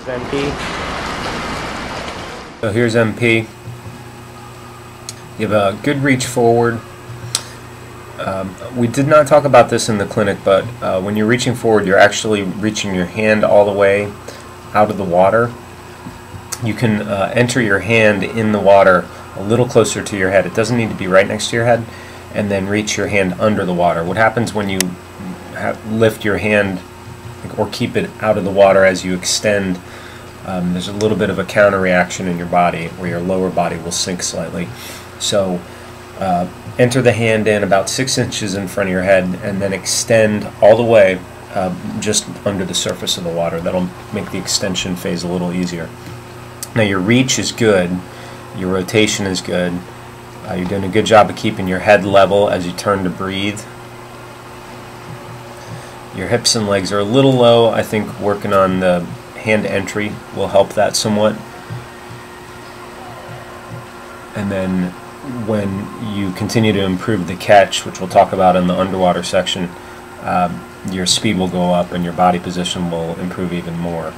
MP. So here's MP. You have a good reach forward. We did not talk about this in the clinic, but when you're reaching forward, you're actually reaching your hand all the way out of the water. You can enter your hand in the water a little closer to your head. It doesn't need to be right next to your head, and then reach your hand under the water. What happens when you lift your hand or keep it out of the water as you extend, there's a little bit of a counter reaction in your body where your lower body will sink slightly. So enter the hand in about 6 inches in front of your head and then extend all the way just under the surface of the water. That'll make the extension phase a little easier. Now your reach is good, your rotation is good, you're doing a good job of keeping your head level as you turn to breathe. Your hips and legs are a little low. I think working on the hand entry will help that somewhat. And then when you continue to improve the catch, which we'll talk about in the underwater section, your speed will go up and your body position will improve even more.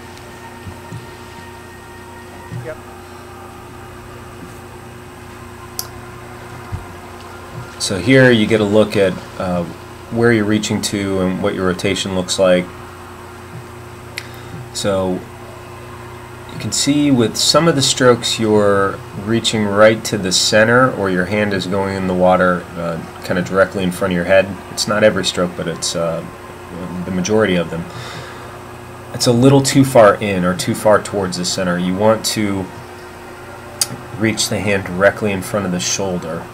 Yep. So here you get a look at where you're reaching to and what your rotation looks like. So you can see with some of the strokes you're reaching right to the center, or your hand is going in the water kind of directly in front of your head. It's not every stroke, but it's the majority of them. It's a little too far in or too far towards the center. You want to reach the hand directly in front of the shoulder.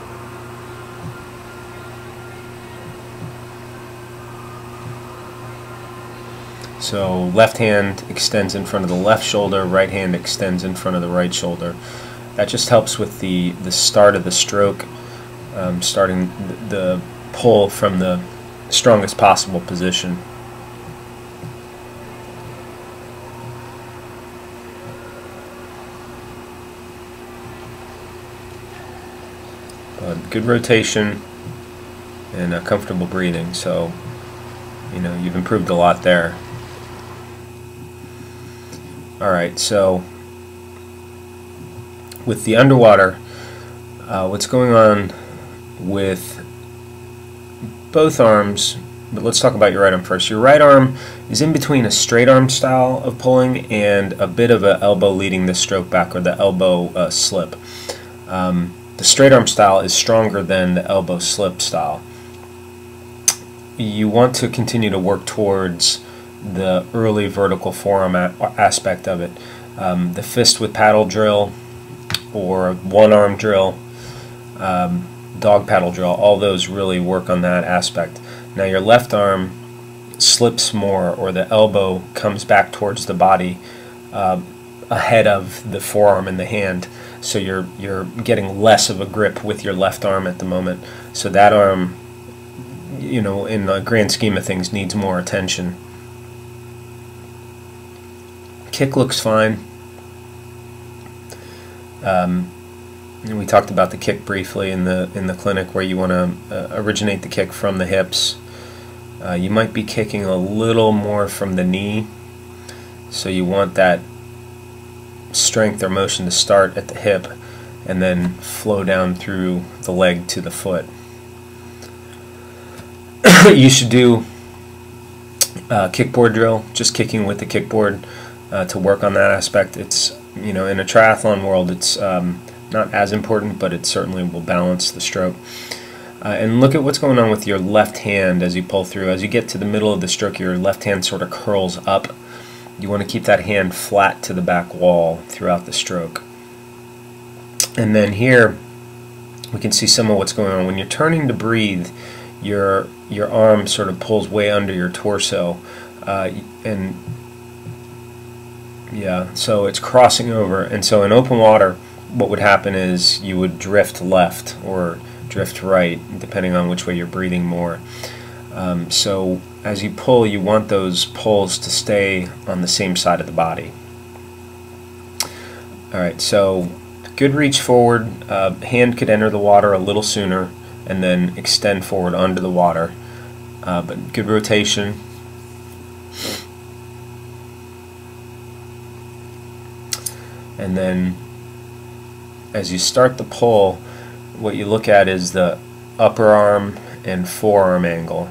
So left hand extends in front of the left shoulder, right hand extends in front of the right shoulder. That just helps with the start of the stroke, starting the pull from the strongest possible position. Good rotation and comfortable breathing, so you've improved a lot there. Alright, so with the underwater, what's going on with both arms, but let's talk about your right arm first. Your right arm is in between a straight arm style of pulling and a bit of an elbow leading the stroke back, or the elbow slip. The straight arm style is stronger than the elbow slip style. You want to continue to work towards the early vertical forearm aspect of it. The fist with paddle drill or one arm drill, dog paddle drill, all those really work on that aspect. Now your left arm slips more, or the elbow comes back towards the body ahead of the forearm and the hand, so you're getting less of a grip with your left arm at the moment. So that arm, in the grand scheme of things, needs more attention. Kick looks fine. We talked about the kick briefly in the clinic, where you want to originate the kick from the hips. You might be kicking a little more from the knee, so you want that strength or motion to start at the hip and then flow down through the leg to the foot. You should do kickboard drill, just kicking with the kickboard. To work on that aspect. It's, in a triathlon world, it's not as important, but it certainly will balance the stroke. And look at what's going on with your left hand as you pull through. As you get to the middle of the stroke, your left hand sort of curls up. You want to keep that hand flat to the back wall throughout the stroke. And then here we can see some of what's going on. When you're turning to breathe, your arm sort of pulls way under your torso, and yeah, so it's crossing over. And so in open water, what would happen is you would drift left or drift right, depending on which way you're breathing more. So as you pull, you want those pulls to stay on the same side of the body. Alright, so good reach forward. Hand could enter the water a little sooner and then extend forward under the water. But good rotation. And then as you start the pull, what you look at is the upper arm and forearm angle.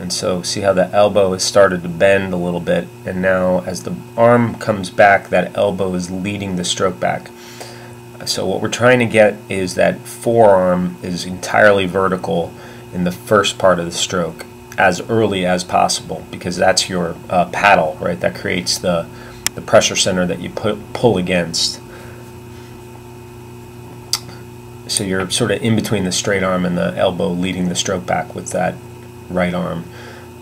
And so see how the elbow has started to bend a little bit, and now as the arm comes back, that elbow is leading the stroke back. So what we're trying to get is that forearm is entirely vertical in the first part of the stroke as early as possible, because that's your paddle, right? That creates the pressure center that you pull against. So you're sort of in between the straight arm and the elbow, leading the stroke back with that right arm.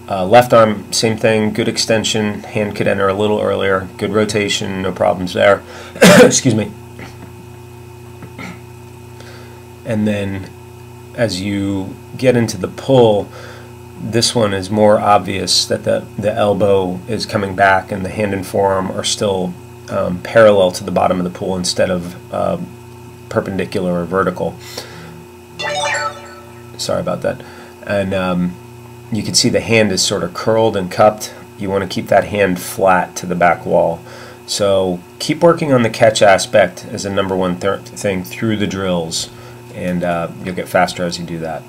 Left arm, same thing, good extension, hand could enter a little earlier, good rotation, no problems there. Excuse me. And then as you get into the pull, this one is more obvious that the elbow is coming back and the hand and forearm are still parallel to the bottom of the pool instead of perpendicular or vertical. Sorry about that. And you can see the hand is sort of curled and cupped. You want to keep that hand flat to the back wall. So keep working on the catch aspect as a number one thing through the drills, and you'll get faster as you do that.